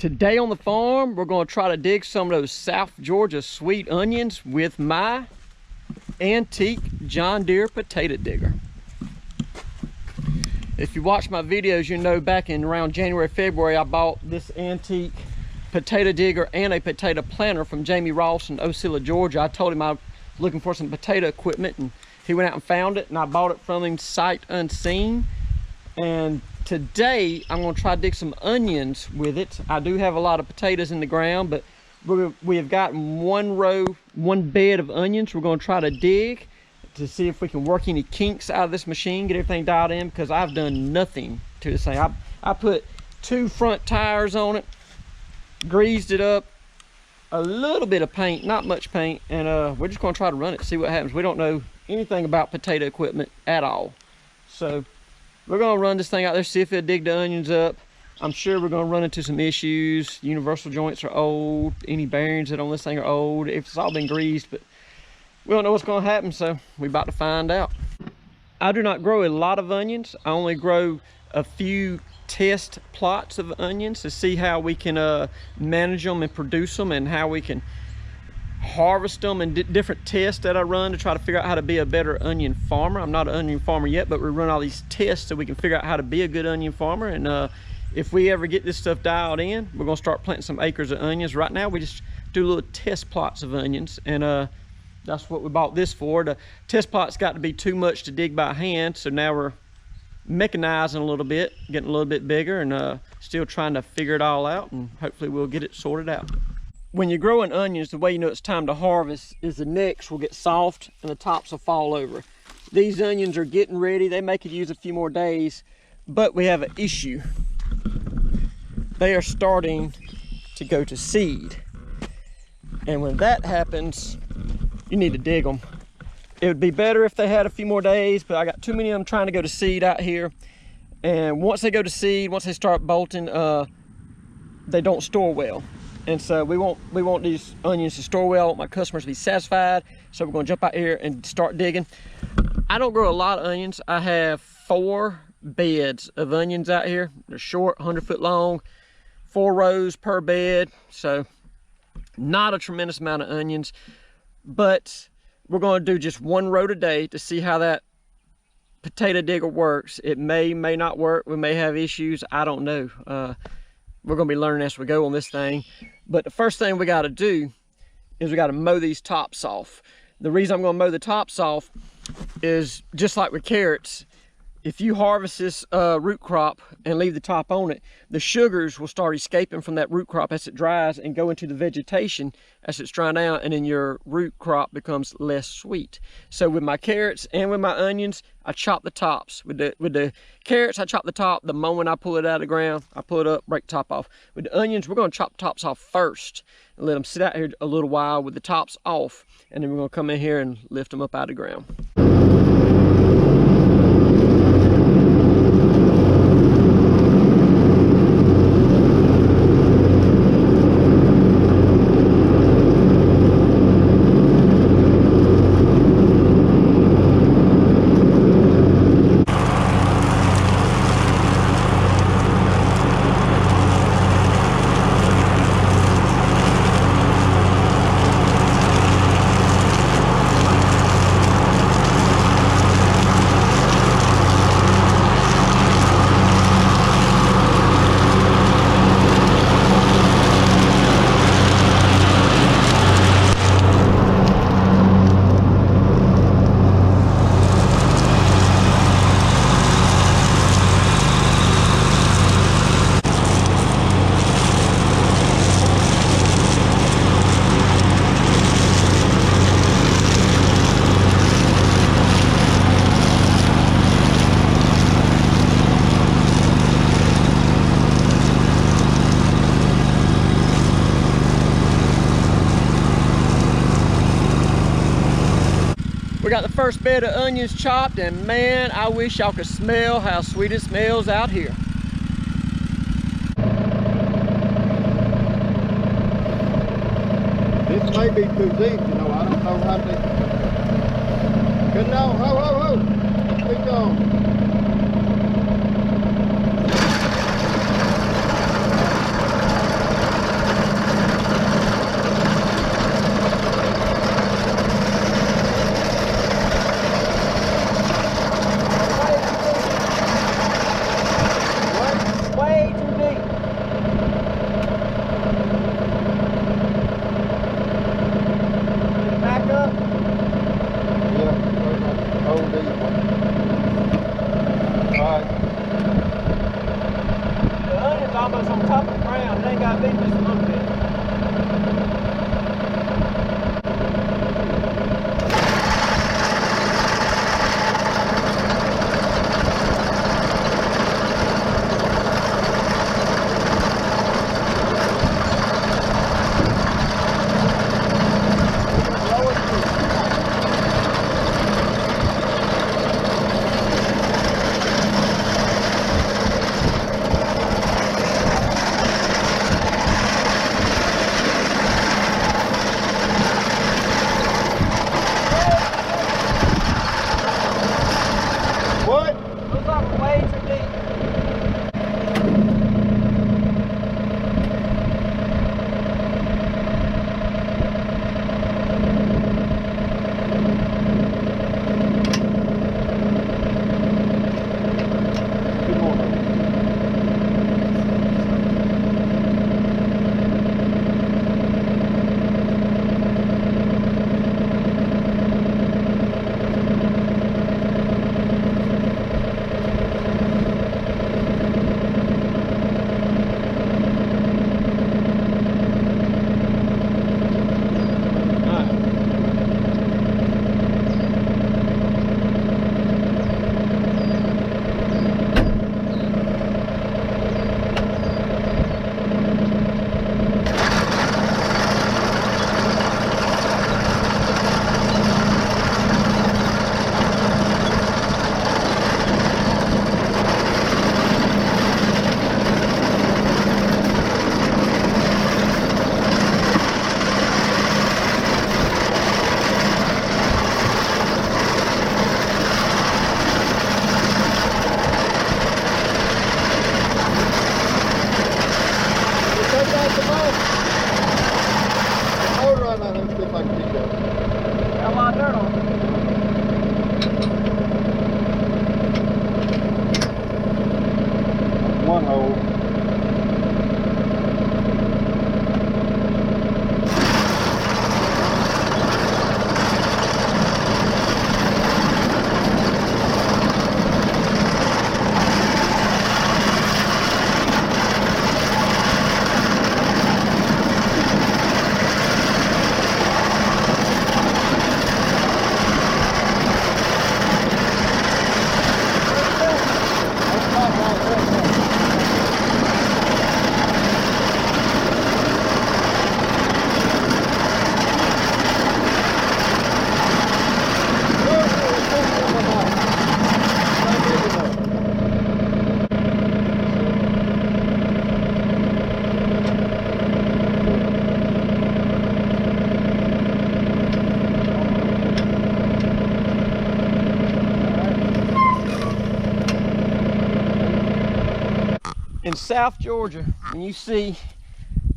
Today on the farm, we're going to try to dig some of those South Georgia sweet onions with my antique John Deere potato digger. If you watch my videos, you know back in around January, February, I bought this antique potato digger and a potato planter from Jamie Ross in Osceola, Georgia. I told him I was looking for some potato equipment, and he went out and found it, and I bought it from him sight unseen. And today I'm going to try to dig some onions with it. I do have a lot of potatoes in the ground, but we have got one bed of onions we're going to try to dig to see if we can work any kinks out of this machine, get everything dialed in, because I've done nothing to this thing. I put 2 front tires on it, greased it up, a little bit of paint, not much paint, and we're just going to try to run it, see what happens. We don't know anything about potato equipment at all, so we're going to run this thing out there, see if it'll dig the onions up. I'm sure we're going to run into some issues. Universal joints are old. Any bearings that on this thing are old. If it's all been greased, but we don't know what's going to happen, so we're about to find out. I do not grow a lot of onions. I only grow a few test plots of onions to see how we can manage them and produce them, and how we can harvest them, and different tests that I run to try to figure out how to be a better onion farmer. I'm not an onion farmer yet, but we run all these tests so we can figure out how to be a good onion farmer. And if we ever get this stuff dialed in, we're gonna start planting some acres of onions. Right now we just do little test plots of onions, and that's what we bought this for. The test plot's got to be too much to dig by hand, so now we're mechanizing a little bit, getting a little bit bigger, and still trying to figure it all out, and hopefully we'll get it sorted out. When you're growing onions, the way you know it's time to harvest is the necks will get soft and the tops will fall over. These onions are getting ready. They may could use a few more days, but we have an issue. They are starting to go to seed. And when that happens, you need to dig them. It would be better if they had a few more days, but I got too many of them trying to go to seed out here. And once they go to seed, once they start bolting, they don't store well. And so we want these onions to store well. I want my customers to be satisfied. So we're gonna jump out here and start digging. I don't grow a lot of onions. I have 4 beds of onions out here. They're short, 100-foot long, 4 rows per bed. So not a tremendous amount of onions, but we're gonna do just 1 row today to see how that potato digger works. It may not work. We may have issues. I don't know. We're gonna be learning as we go on this thing. But the first thing we gotta do is we gotta mow these tops off. The reason I'm gonna mow the tops off is just like with carrots. If you harvest this root crop and leave the top on it, the sugars will start escaping from that root crop as it dries and go into the vegetation as it's drying out, and then your root crop becomes less sweet. So with my carrots and with my onions, I chop the tops. With the carrots, I chop the top. The moment I pull it out of the ground, I pull it up, break the top off. With the onions, we're gonna chop the tops off first and let them sit out here a little while with the tops off, and then we're gonna come in here and lift them up out of the ground. We got the first bed of onions chopped, and man, I wish y'all could smell how sweet it smells out here. This may be too deep, you know, I don't know how deep. Good now, ho, ho, ho. Keep going. Ground, it ain't got to be just a little bit. One hole. In South Georgia, when you see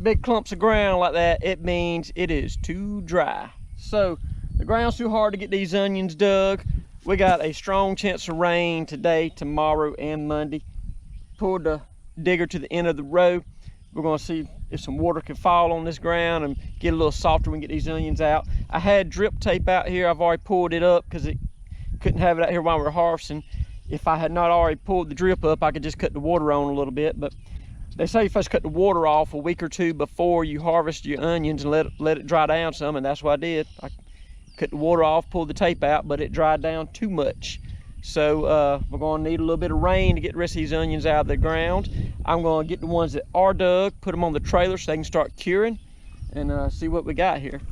big clumps of ground like that, it means it is too dry. So the ground's too hard to get these onions dug. We got a strong chance of rain today, tomorrow, and Monday. Pulled the digger to the end of the row. We're gonna see if some water can fall on this ground and get a little softer. We can get these onions out. I had drip tape out here. I've already pulled it up because it couldn't have it out here while we were harvesting. If I had not already pulled the drip up, I could just cut the water on a little bit. But they say you first cut the water off a week or two before you harvest your onions and let it dry down some, and that's what I did. I cut the water off, pulled the tape out, but it dried down too much. So we're gonna need a little bit of rain to get the rest of these onions out of the ground. I'm gonna get the ones that are dug, put them on the trailer so they can start curing, and see what we got here.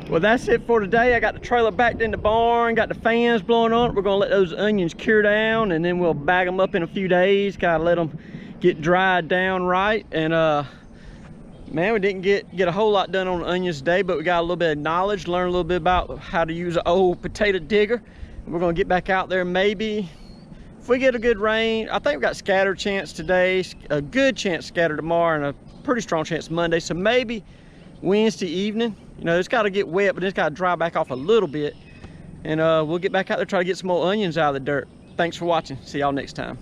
Well, that's it for today. I got the trailer backed in the barn, got the fans blowing on it. We're gonna let those onions cure down, and then we'll bag them up in a few days, kind of let them get dried down right. And Man, we didn't get a whole lot done on onions today, but we got a little bit of knowledge, learned a little bit about how to use an old potato digger. We're gonna get back out there maybe. If we get a good rain, I think we got scattered chance today, a good chance scattered tomorrow, and a pretty strong chance Monday. So maybe Wednesday evening. You know, it's got to get wet, but it's got to dry back off a little bit. And we'll get back out there, try to get some more onions out of the dirt. Thanks for watching. See y'all next time.